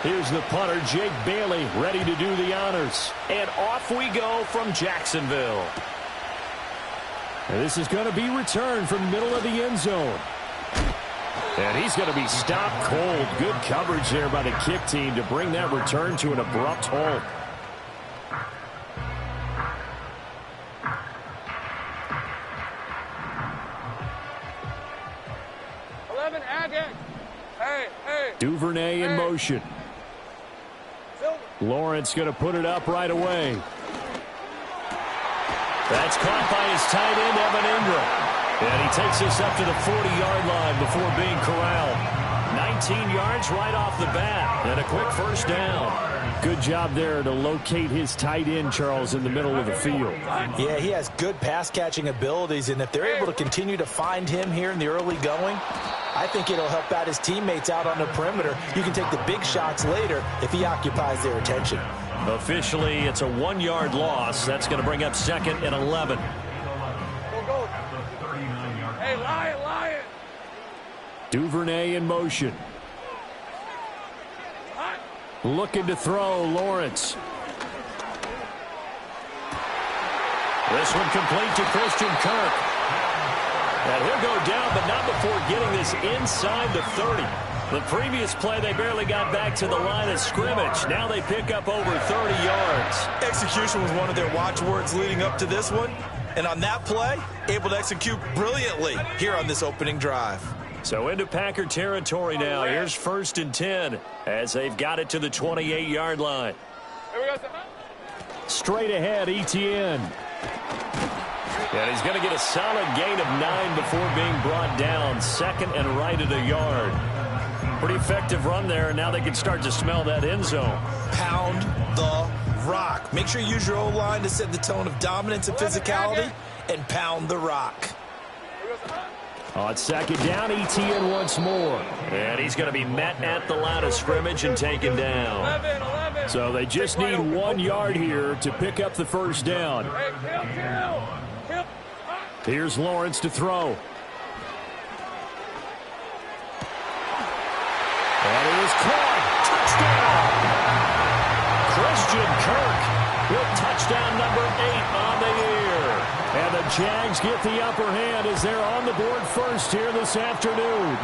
Here's the punter, Jake Bailey, ready to do the honors. And off we go from Jacksonville. And this is going to be returned from the middle of the end zone. And he's going to be stopped cold. Good coverage there by the kick team to bring that return to an abrupt halt. Duvernay in motion. Lawrence going to put it up right away. That's caught by his tight end, Evan Ingram. And he takes us up to the 40-yard line before being corralled. 19 yards right off the bat. And a quick first down. Good job there to locate his tight end, Charles, in the middle of the field. Yeah, he has good pass-catching abilities, and if they're able to continue to find him here in the early going, I think it'll help out his teammates out on the perimeter. You can take the big shots later if he occupies their attention. Officially, it's a 1-yard loss. That's going to bring up 2nd and 11. Go. Hey, Lion. Duvernay in motion. Looking to throw, Lawrence. This one complete to Christian Kirk. And he'll go down, but not before getting this inside the 30. The previous play, they barely got back to the line of scrimmage. Now they pick up over 30 yards. Execution was one of their watchwords leading up to this one. And on that play, able to execute brilliantly here on this opening drive. So into Packer territory now. Here's 1st and 10 as they've got it to the 28-yard line. Straight ahead, Etienne. And he's going to get a solid gain of 9 before being brought down. 2nd and right at a yard. Pretty effective run there, and now they can start to smell that end zone. Pound the rock. Make sure you use your O-line to set the tone of dominance and physicality, and pound the rock. On 2nd down, Etienne once more. And he's going to be met at the line of scrimmage and taken down. So they just need 1 yard here to pick up the first down. Here's Lawrence to throw. And it is caught. Touchdown! Christian Kirk with touchdown number 8 on the year. And the Jags get the upper hand as they're on the board first here this afternoon.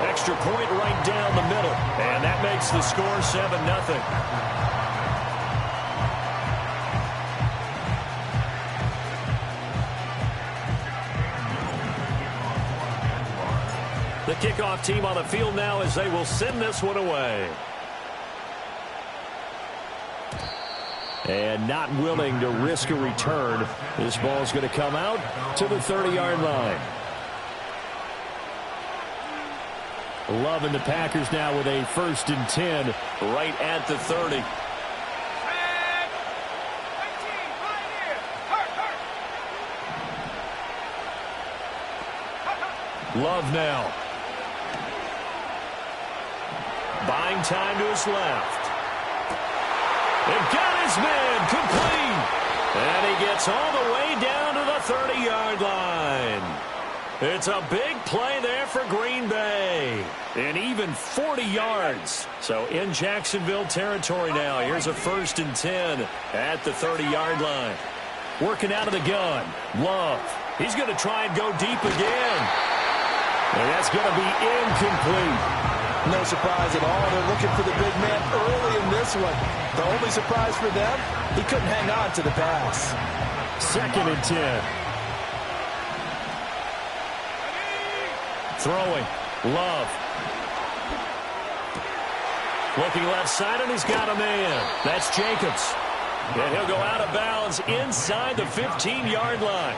Extra point right down the middle. And that makes the score 7-0. The kickoff team on the field now as they will send this one away. And not willing to risk a return. This ball's going to come out to the 30-yard line. Loving the Packers now with a 1st and 10 right at the 30. Love now. Buying time to his left. They've got his man complete. And he gets all the way down to the 30-yard line. It's a big play there for Green Bay. And even 40 yards. So in Jacksonville territory now. Here's a 1st and 10 at the 30-yard line. Working out of the gun. Love. He's going to try and go deep again. And that's going to be incomplete. No surprise at all. They're looking for the big man early in this one. The only surprise for them, he couldn't hang on to the pass. 2nd and 10. Throwing. Love. Looking left side, and he's got a man. That's Jacobs. And he'll go out of bounds inside the 15-yard line.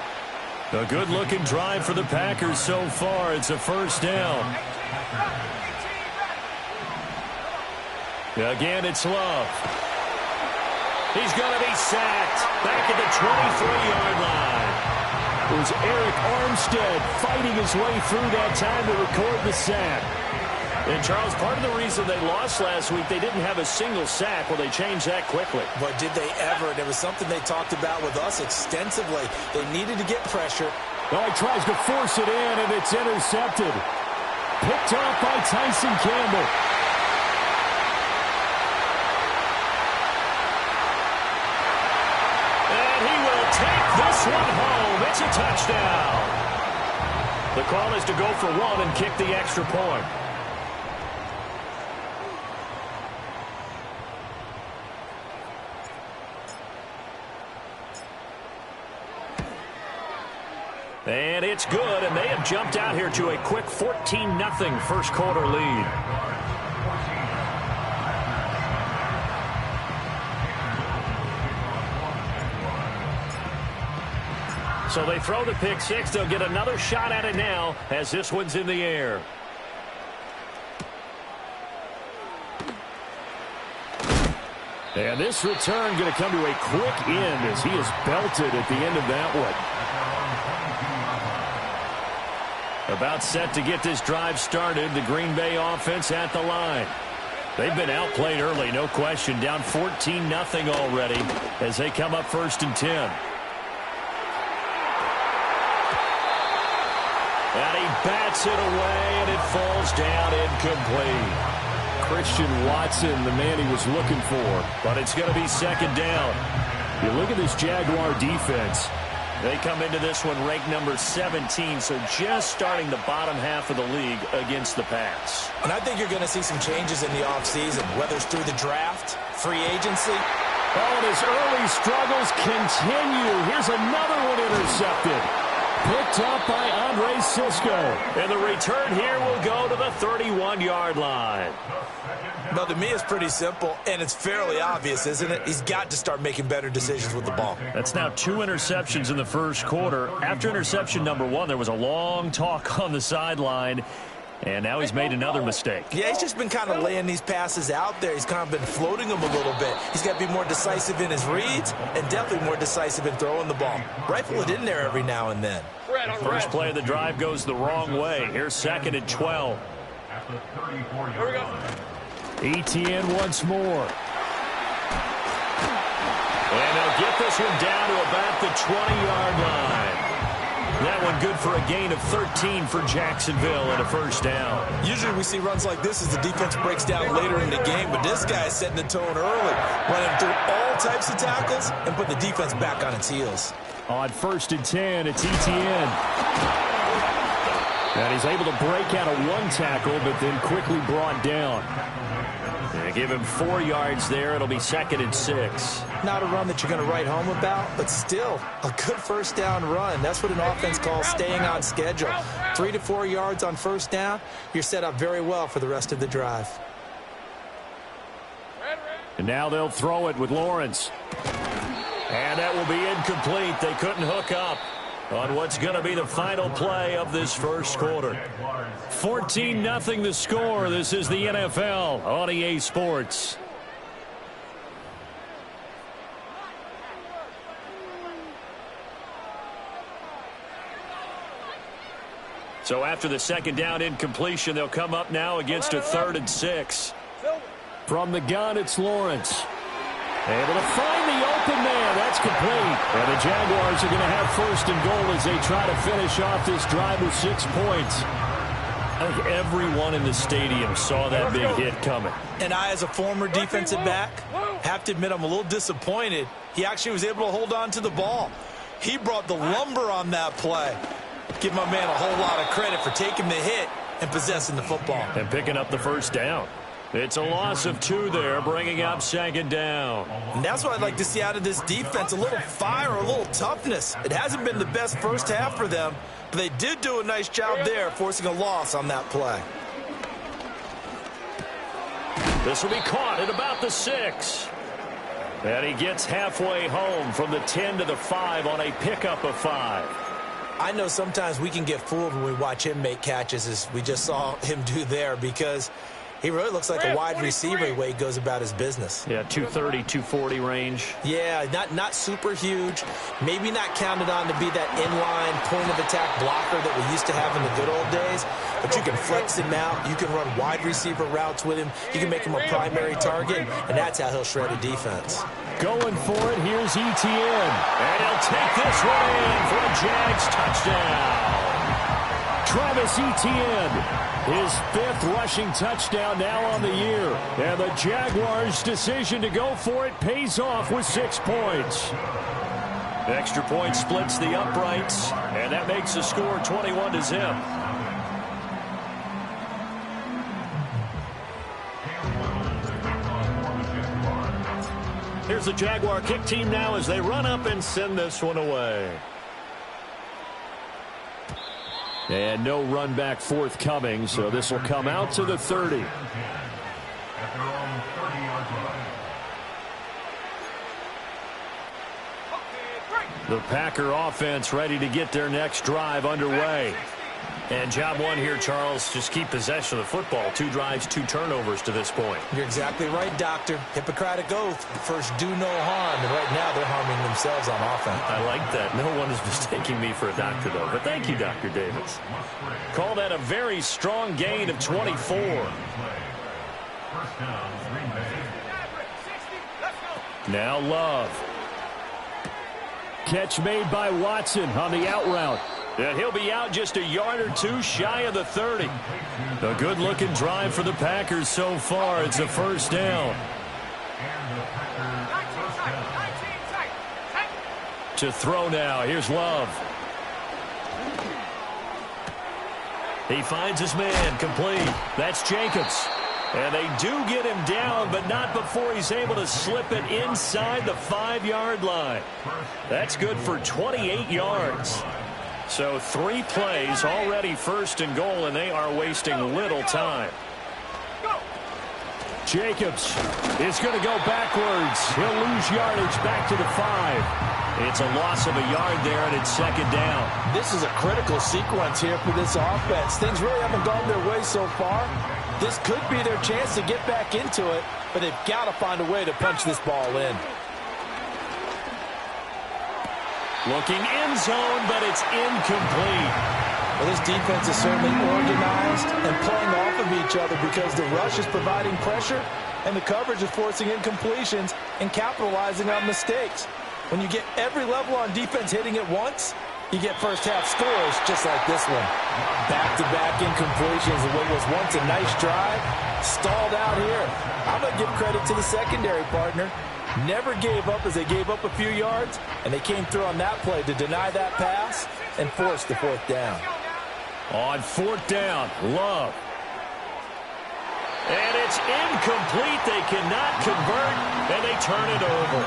A good-looking drive for the Packers so far. It's a 1st down. Again, it's Love. He's going to be sacked back at the 23-yard line. It was Eric Armstead fighting his way through that time to record the sack. And, Charles, part of the reason they lost last week, they didn't have a single sack. Well, they changed that quickly. But did they ever? And it was something they talked about with us extensively. They needed to get pressure. Oh, he tries to force it in, and it's intercepted. Picked off by Tyson Campbell. this one home. It's a touchdown. The call is to go for one and kick the extra point. And it's good, and they have jumped out here to a quick 14-0 first quarter lead. So they throw the pick six. They'll get another shot at it now as this one's in the air. And this return going to come to a quick end as he is belted at the end of that one. About set to get this drive started. The Green Bay offense at the line. They've been outplayed early, no question. Down 14-0 already as they come up 1st and 10. And he bats it away, and it falls down incomplete. Christian Watson, the man he was looking for. But it's going to be 2nd down. You look at this Jaguar defense. They come into this one ranked number 17, so just starting the bottom half of the league against the pass. And I think you're going to see some changes in the offseason, whether it's through the draft, free agency. Oh, and his early struggles continue. Here's another one intercepted. Picked up by Andre Cisco. And the return here will go to the 31-yard line. Well, to me, it's pretty simple, and it's fairly obvious, isn't it? He's got to start making better decisions with the ball. That's now 2 interceptions in the first quarter. After interception number 1, there was a long talk on the sideline, and now he's made another mistake. Yeah, he's just been kind of laying these passes out there. He's kind of been floating them a little bit. He's got to be more decisive in his reads and definitely more decisive in throwing the ball. Rifle it in there every now and then. First play of the drive goes the wrong way. Here's 2nd and 12. Here we go. ETN once more. And they'll get this one down to about the 20-yard line. That one good for a gain of 13 for Jacksonville and a 1st down. Usually we see runs like this as the defense breaks down later in the game, but this guy is setting the tone early, running through all types of tackles and put the defense back on its heels. On 1st and 10, it's ETN. And he's able to break out of one tackle, but then quickly brought down. They give him 4 yards there. It'll be 2nd and 6. Not a run that you're going to write home about, but still a good 1st down run. That's what an offense calls staying on schedule. 3 to 4 yards on 1st down. You're set up very well for the rest of the drive. And now they'll throw it with Lawrence. And that will be incomplete. They couldn't hook up on what's going to be the final play of this first quarter. 14-0 the score. This is the NFL on EA Sports. So after the 2nd down incompletion, they'll come up now against a 3rd and 6. From the gun, it's Lawrence. Able to find the open man. That's complete. And the Jaguars are going to have 1st and goal as they try to finish off this drive with 6 points. I think everyone in the stadium saw that big hit coming. And I, as a former defensive back, have to admit I'm a little disappointed. He actually was able to hold on to the ball. He brought the lumber on that play. Give my man a whole lot of credit for taking the hit and possessing the football. And picking up the 1st down. It's a loss of 2 there, bringing up 2nd down. And that's what I'd like to see out of this defense, a little fire, a little toughness. It hasn't been the best first half for them, but they did do a nice job there, forcing a loss on that play. This will be caught at about the 6. And he gets halfway home from the 10 to the 5 on a pickup of 5. I know sometimes we can get fooled when we watch him make catches, as we just saw him do there, because he really looks like a wide receiver the way he goes about his business. Yeah, 230, 240 range. Yeah, not super huge. Maybe not counted on to be that inline point-of-attack blocker that we used to have in the good old days. But you can flex him out. You can run wide receiver routes with him. You can make him a primary target, and that's how he'll shred a defense. Going for it, here's ETN. And he'll take this one in for a Jags touchdown. Travis Etienne, his 5th rushing touchdown now on the year. And the Jaguars' decision to go for it pays off with 6 points. Extra point splits the uprights, and that makes the score 21-0. Here's the Jaguar kick team now as they run up and send this one away. And no run back forthcoming, so this will come out to the 30. The Packer offense ready to get their next drive underway. And job one here, Charles, just keep possession of the football. 2 drives, 2 turnovers to this point. You're exactly right, Doctor. Hippocratic oath. First, do no harm. And right now, they're harming themselves on offense. I like that. No one is mistaking me for a doctor, though. But thank you, Dr. Davis. Call that a very strong gain of 24. Now Love. Catch made by Watson on the out route. And he'll be out just a yard or 2 shy of the 30. A good-looking drive for the Packers so far. It's a first down. To throw now. Here's Love. He finds his man. Complete. That's Jacobs. And they do get him down, but not before he's able to slip it inside the 5-yard line. That's good for 28 yards. So 3 plays already first and goal, and they are wasting little time. Jacobs is going to go backwards. He'll lose yardage back to the 5. It's a loss of a yard there, and it's second down. This is a critical sequence here for this offense. Things really haven't gone their way so far. This could be their chance to get back into it, but they've got to find a way to punch this ball in. Looking end zone, but it's incomplete. Well, this defense is certainly organized and playing off of each other because the rush is providing pressure and the coverage is forcing incompletions and capitalizing on mistakes. When you get every level on defense hitting at once, you get first-half scores just like this one. Back-to-back incompletions of what was once a nice drive, stalled out here. I'm going to give credit to the secondary partner. Never gave up as they gave up a few yards, and they came through on that play to deny that pass and force the 4th down. On 4th down, Love. And it's incomplete. They cannot convert, and they turn it over.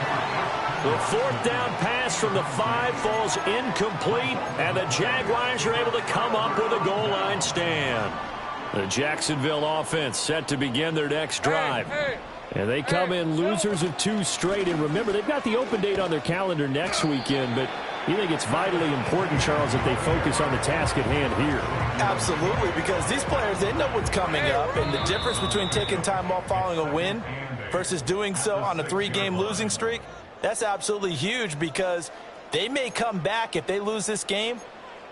The 4th down pass from the 5 falls incomplete, and the Jaguars are able to come up with a goal line stand. The Jacksonville offense set to begin their next drive. And they come in losers of 2 straight. And remember, they've got the open date on their calendar next weekend, but you think it's vitally important, Charles, that they focus on the task at hand here. Absolutely, because these players, they know what's coming up, and the difference between taking time off following a win versus doing so on a 3-game losing streak, that's absolutely huge because they may come back if they lose this game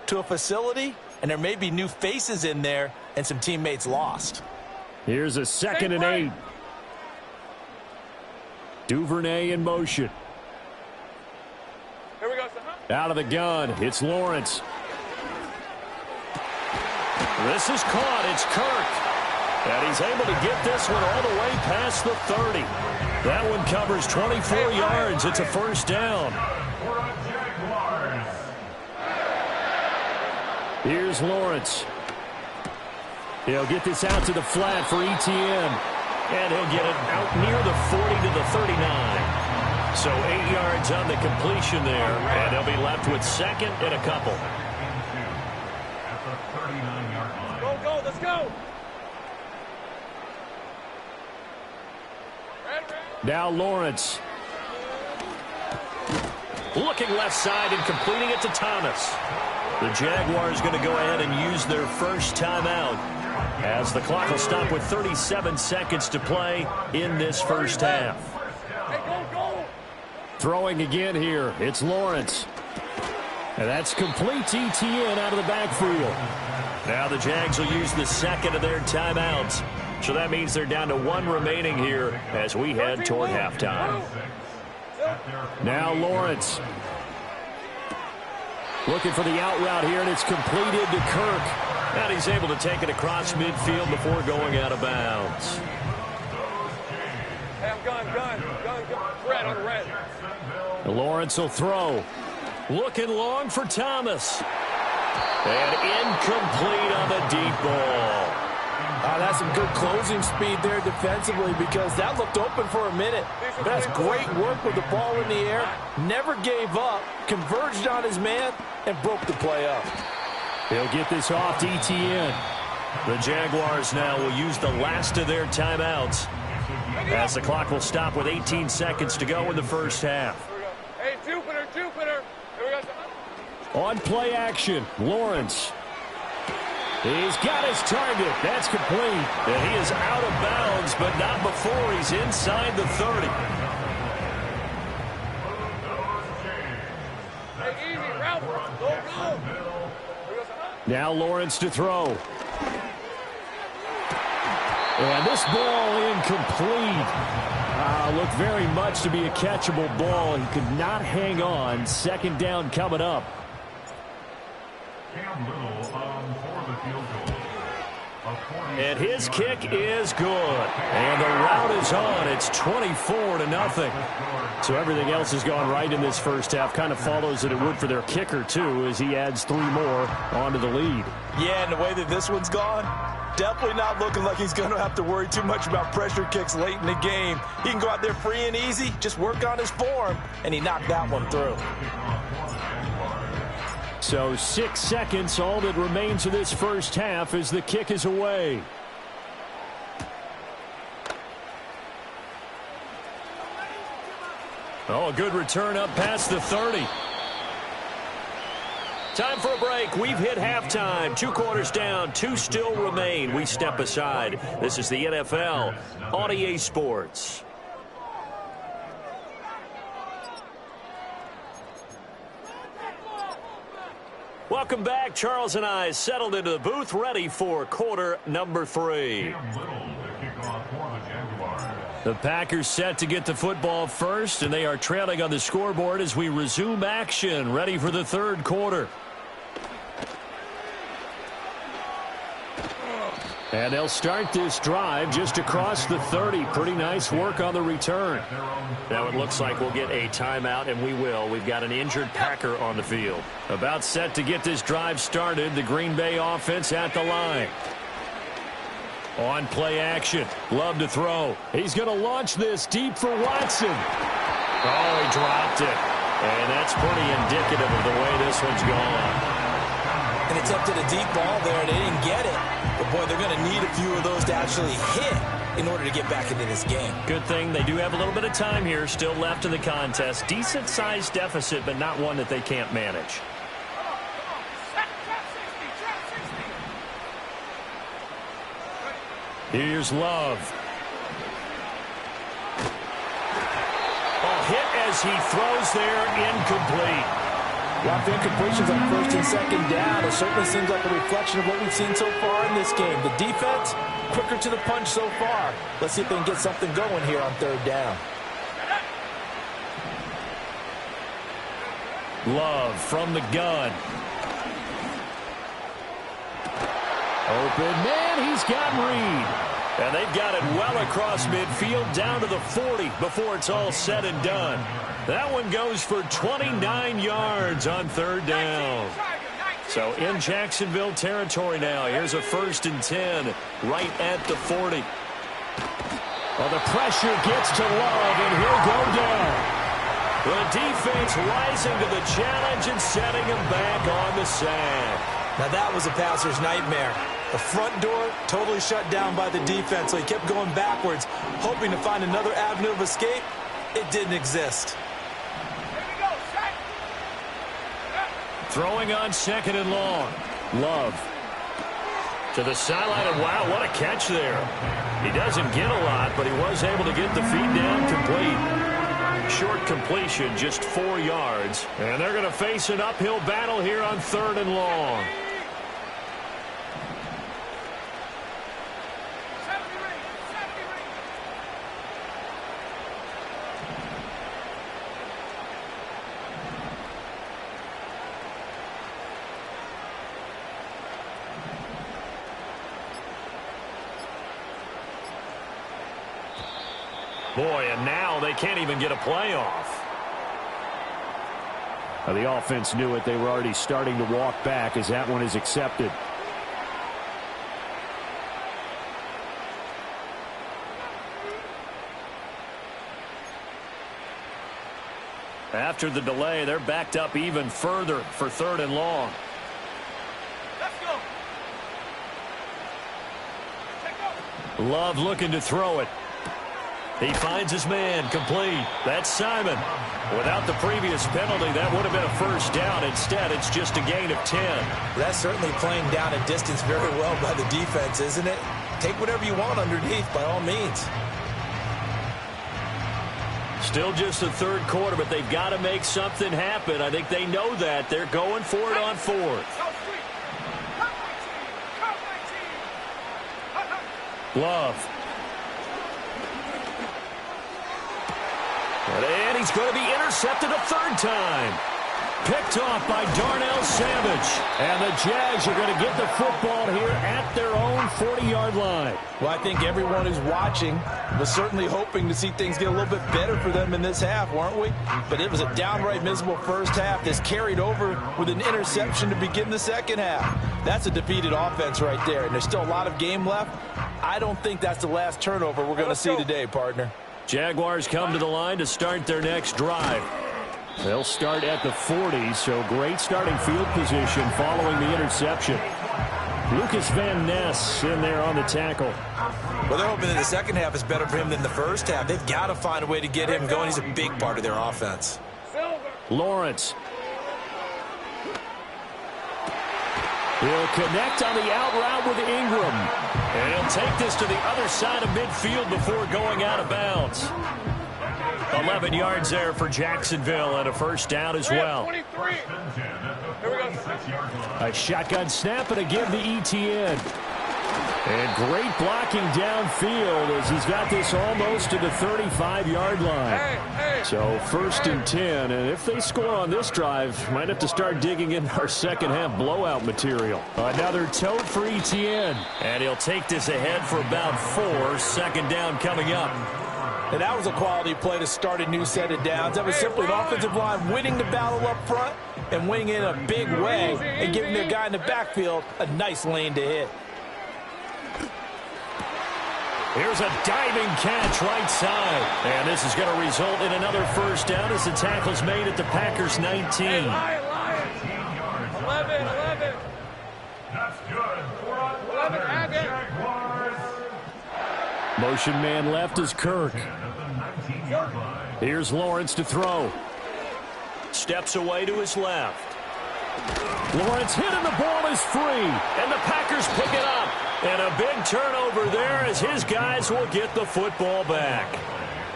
to a facility, and there may be new faces in there and some teammates lost. Here's a 2nd and 8. Duvernay in motion. Here we go, out of the gun. It's Lawrence. This is caught. It's Kirk. And he's able to get this one all the way past the 30. That one covers 24 yards. It's a first down. Here's Lawrence. He'll get this out to the flat for ETN. And he'll get it out near the 40 to the 39. So 8 yards on the completion there. And they'll be left with 2nd and a couple. Go, go, let's go. Now Lawrence. Looking left side and completing it to Thomas. The Jaguars going to go ahead and use their first timeout as the clock will stop with 37 seconds to play in this first half. Hey, go, go. Throwing again here. It's Lawrence. And that's complete to ETN out of the backfield. Now the Jags will use the 2nd of their timeouts. So that means they're down to 1 remaining here as we head toward halftime. Now Lawrence. Looking for the out route here, and it's completed to Kirk. And he's able to take it across midfield before going out of bounds. Hey, I'm gun. Red on the red. Lawrence will throw. Looking long for Thomas. And incomplete on the deep ball. That's some good closing speed there defensively because that looked open for a minute. That's great work with the ball in the air. Never gave up, converged on his man, and broke the play up. He'll get this off to ETN. The Jaguars now will use the last of their timeouts as the clock will stop with 18 seconds to go in the first half. Hey, Jupiter. Here we go. On play action, Lawrence. He's got his target. That's complete. And he is out of bounds, but not before he's inside the 30. Hey, easy, Ralph. Go. Now Lawrence to throw. And this ball incomplete. Looked very much to be a catchable ball. He could not hang on. Second down coming up. And his kick is good. And the route is on. It's 24-0. So everything else has gone right in this first half. Kind of follows that it would for their kicker, too, as he adds 3 more onto the lead. Yeah, and the way that this one's gone, definitely not looking like he's going to have to worry too much about pressure kicks late in the game. He can go out there free and easy, just work on his form, and he knocked that one through. So 6 seconds, all that remains of this first half as the kick is away. Oh, a good return up past the 30. Time for a break. We've hit halftime. 2 quarters down. 2 still remain. We step aside. This is the NFL on EA Sports. Welcome back. Charles and I settled into the booth, ready for quarter number 3. The Packers set to get the football first, and they are trailing on the scoreboard as we resume action, ready for the third quarter. And they'll start this drive just across the 30. Pretty nice work on the return. Now it looks like we'll get a timeout, and we will. We've got an injured Packer on the field. About set to get this drive started. The Green Bay offense at the line. On play action. Love to throw. He's going to launch this deep for Watson. Oh, he dropped it. And that's pretty indicative of the way this one's gone. And attempted a deep ball there, and they didn't get it. But, boy, they're going to need a few of those to actually hit in order to get back into this game. Good thing they do have a little bit of time here still left in the contest. Decent-sized deficit, but not one that they can't manage. Here's Love. Oh, hit as he throws there, incomplete. Lots of incompletions on first and second down. It certainly seems like a reflection of what we've seen so far in this game. The defense, quicker to the punch so far. Let's see if they can get something going here on third down. Love from the gun. Open man, he's got Reed. And they've got it well across midfield down to the 40 before it's all said and done. That one goes for 29 yards on third down. So in Jacksonville territory now. Here's a 1st and 10 right at the 40. Well, the pressure gets to Love, and he'll go down. The defense rising to the challenge and setting him back on the sack. Now that was a passer's nightmare. The front door totally shut down by the defense, so he kept going backwards, hoping to find another avenue of escape. It didn't exist. Throwing on 2nd and long. Love. To the sideline, and wow, what a catch there. He doesn't get a lot, but he was able to get the feed down complete. Short completion, just 4 yards. And they're going to face an uphill battle here on 3rd and long. Boy, and now they can't even get a playoff. The offense knew it. They were already starting to walk back as that one is accepted. After the delay, they're backed up even further for 3rd and long. Let's go. Love looking to throw it. He finds his man, complete. That's Simon. Without the previous penalty, that would have been a first down. Instead, it's just a gain of 10. That's certainly playing down a distance very well by the defense, isn't it? Take whatever you want underneath, by all means. Still just the 3rd quarter, but they've got to make something happen. I think they know that. They're going for it on 4th. Love. And he's going to be intercepted a 3rd time. Picked off by Darnell Savage. And the Jags are going to get the football here at their own 40-yard line. Well, I think everyone who's watching was certainly hoping to see things get a little bit better for them in this half, weren't we? But it was a downright miserable first half that's carried over with an interception to begin the second half. That's a defeated offense right there, and there's still a lot of game left. I don't think that's the last turnover we're going to see today, partner. Jaguars come to the line to start their next drive. They'll start at the 40, so great starting field position following the interception. Lucas Van Ness in there on the tackle. Well, they're hoping that the second half is better for him than the first half. They've got to find a way to get him going. He's a big part of their offense. Lawrence. He'll connect on the out route with Ingram. And he'll take this to the other side of midfield before going out of bounds. 11 yards there for Jacksonville and a first down as well. 23. Here we go. A shotgun snap and a give to ETN. And great blocking downfield as he's got this almost to the 35-yard line. So 1st and 10, and if they score on this drive, might have to start digging in our second half blowout material. Another tote for ETN. And he'll take this ahead for about 4. 2nd down coming up. And that was a quality play to start a new set of downs. That was simply an offensive line winning the battle up front and winning in a big way and giving their guy in the backfield a nice lane to hit. Here's a diving catch right side. And this is going to result in another first down as the tackle's made at the Packers' 19. Hey, Lion. 11. That's good. 11, add it. Motion man left is Kirk. Here's Lawrence to throw. Steps away to his left. Lawrence hit and the ball is free. And the Packers pick it up. And a big turnover there as his guys will get the football back.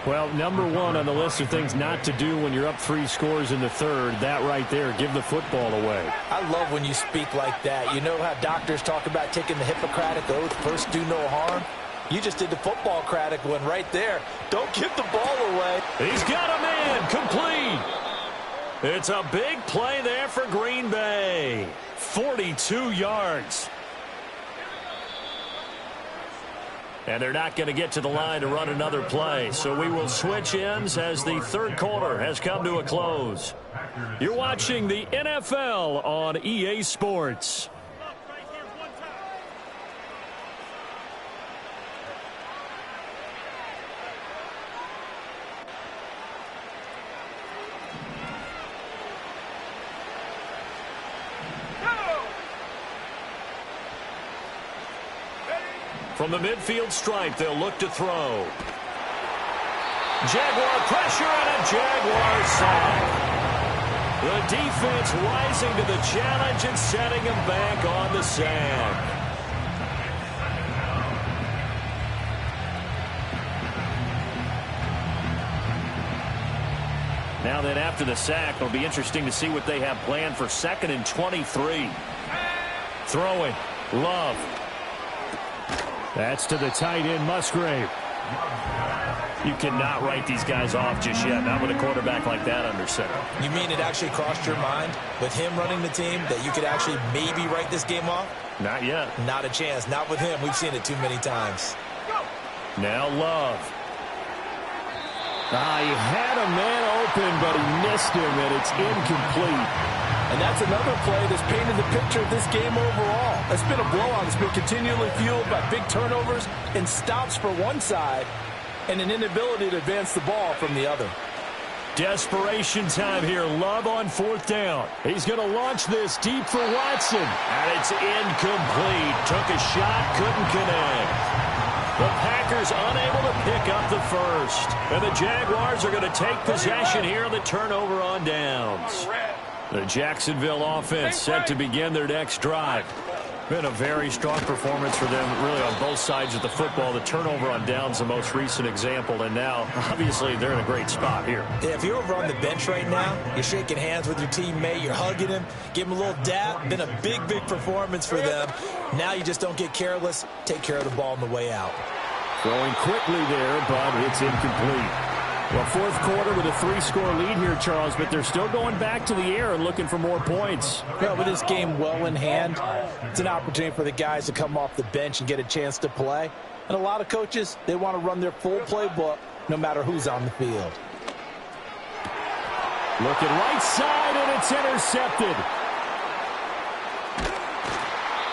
Well, number 1 on the list of things not to do when you're up 3 scores in the 3rd, that right there, give the football away. I love when you speak like that. You know how doctors talk about taking the Hippocratic oath, first do no harm? You just did the football-cratic one right there. Don't give the ball away. He's got a man, complete. It's a big play there for Green Bay. 42 yards. And they're not going to get to the line to run another play. So we will switch ends as the 3rd quarter has come to a close. You're watching the NFL on EA Sports. From the midfield stripe, they'll look to throw. Jaguar pressure and a Jaguar sack. The defense rising to the challenge and setting him back on the sack. Now then, after the sack, it'll be interesting to see what they have planned for 2nd and 23. Throwing. Love. That's to the tight end, Musgrave. You cannot write these guys off just yet, not with a quarterback like that under center. You mean it actually crossed your mind with him running the team that you could actually maybe write this game off? Not yet. Not a chance. Not with him. We've seen it too many times. Now Love. He had a man open, but he missed him, and it's incomplete. And that's another play that's painted the picture of this game overall. It's been a blowout. It's been continually fueled by big turnovers and stops for one side and an inability to advance the ball from the other. Desperation time here. Love on fourth down. He's going to launch this deep for Watson. And it's incomplete. Took a shot, couldn't connect. The Packers unable to pick up the first. And the Jaguars are going to take possession here on the turnover on downs. The Jacksonville offense set to begin their next drive. Been a very strong performance for them, really, on both sides of the football. The turnover on downs, the most recent example, and now, obviously, they're in a great spot here. Yeah, if you're over on the bench right now, you're shaking hands with your teammate, you're hugging him, give him a little dap. Been a big, big performance for them. Now you just don't get careless. Take care of the ball on the way out. Throwing quickly there, but it's incomplete. Well, fourth quarter with a 3-score lead here, Charles, but they're still going back to the air and looking for more points. Well, with this game well in hand, it's an opportunity for the guys to come off the bench and get a chance to play. And a lot of coaches, they want to run their full playbook no matter who's on the field. Looking right side, and it's intercepted.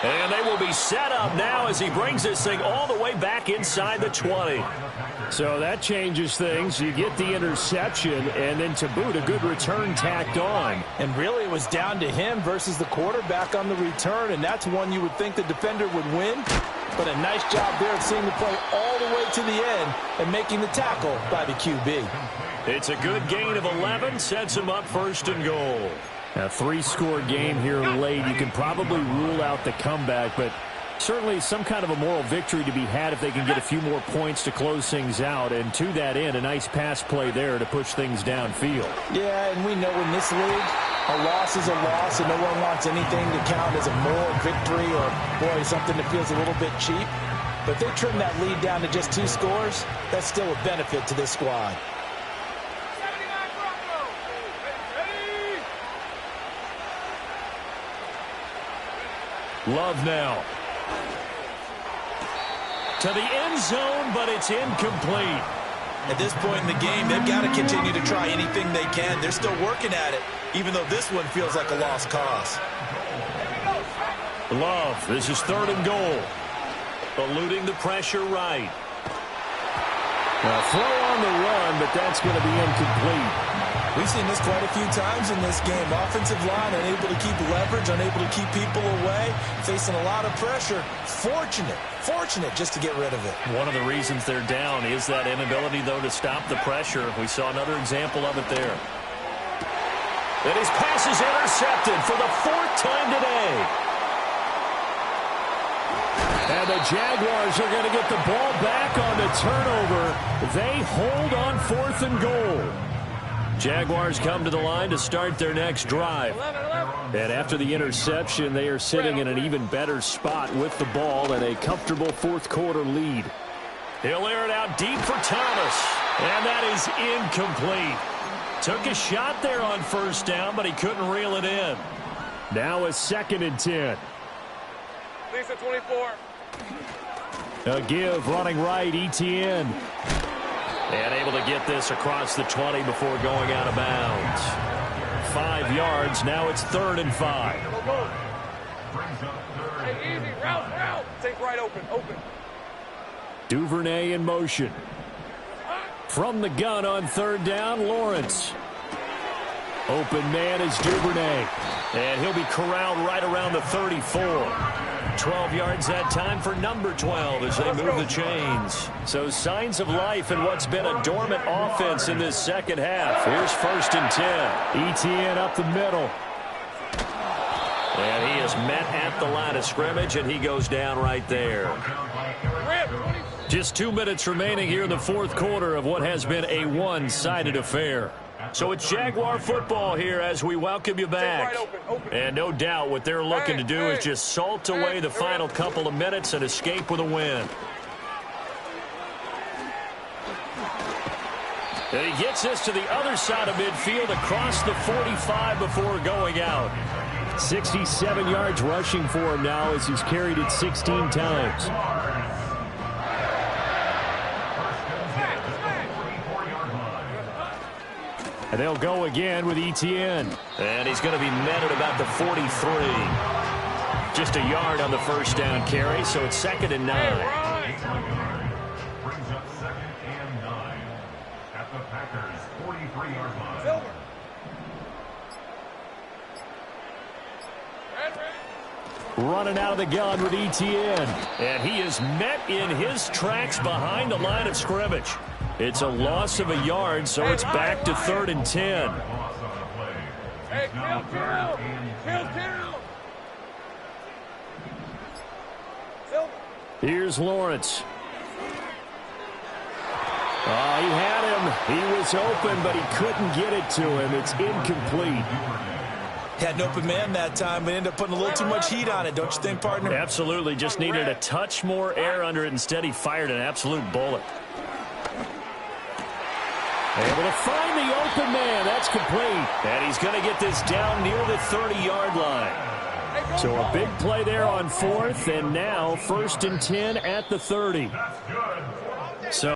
And they will be set up now as he brings this thing all the way back inside the 20. So that changes things. You get the interception, and then to boot, a good return tacked on. And really, it was down to him versus the quarterback on the return, and that's one you would think the defender would win. But a nice job there of seeing the play all the way to the end and making the tackle by the QB. It's a good gain of 11, sets him up first and goal. A 3-score game here late. You can probably rule out the comeback, but certainly some kind of a moral victory to be had if they can get a few more points to close things out. And to that end, a nice pass play there to push things downfield. Yeah, and we know in this league, a loss is a loss, and no one wants anything to count as a moral victory or, boy, something that feels a little bit cheap. But if they trim that lead down to just 2 scores, that's still a benefit to this squad. Love now. To the end zone, but it's incomplete. At this point in the game, they've got to continue to try anything they can. They're still working at it, even though this one feels like a lost cause. Love, this is 3rd and goal. Eluding the pressure right. Now throw on the run, but that's going to be incomplete. We've seen this quite a few times in this game. Offensive line unable to keep leverage, unable to keep people away, facing a lot of pressure. Fortunate just to get rid of it. One of the reasons they're down is that inability, though, to stop the pressure. We saw another example of it there. And his pass is intercepted for the 4th time today. And the Jaguars are going to get the ball back on the turnover. They hold on 4th and goal. Jaguars come to the line to start their next drive. And after the interception, they are sitting in an even better spot with the ball and a comfortable 4th quarter lead. He'll air it out deep for Thomas. And that is incomplete. Took a shot there on 1st down, but he couldn't reel it in. Now a 2nd and 10. Lisa 24. A give running right, ETN. And able to get this across the 20 before going out of bounds. 5 yards. Now it's 3rd and 5. Hey, easy. Route. Take right open. Duvernay in motion. From the gun on 3rd down, Lawrence. Open man is Duvernay. And he'll be corralled right around the 34. 12 yards that time for number 12 as they move the chains. So signs of life in what's been a dormant offense in this second half. Here's 1st and 10. ETN up the middle. And he is met at the line of scrimmage, and he goes down right there. Just 2 minutes remaining here in the 4th quarter of what has been a one-sided affair. So it's Jaguar football here as we welcome you back. And no doubt what they're looking to do is just salt away the final couple of minutes and escape with a win. And he gets this to the other side of midfield across the 45 before going out. 67 yards rushing for him now as he's carried it 16 times. And they'll go again with Etienne. And he's going to be met at about the 43. Just a yard on the first down carry, so it's 2nd and 9. Brings up 2nd and 9 at the Packers' 43-yard line. Running out of the gun with Etienne. And he is met in his tracks behind the line of scrimmage. It's a loss of a yard, so it's back to 3rd and 10. Hey, kill. Here's Lawrence. Oh, he had him. He was open, but he couldn't get it to him. It's incomplete. Had an open man that time, but ended up putting a little too much heat on it, don't you think, partner? Absolutely. Just needed a touch more air under it. Instead, he fired an absolute bullet. Able to find the open man. That's complete. And he's going to get this down near the 30-yard line. So a big play there on 4th, and now 1st and 10 at the 30. That's good.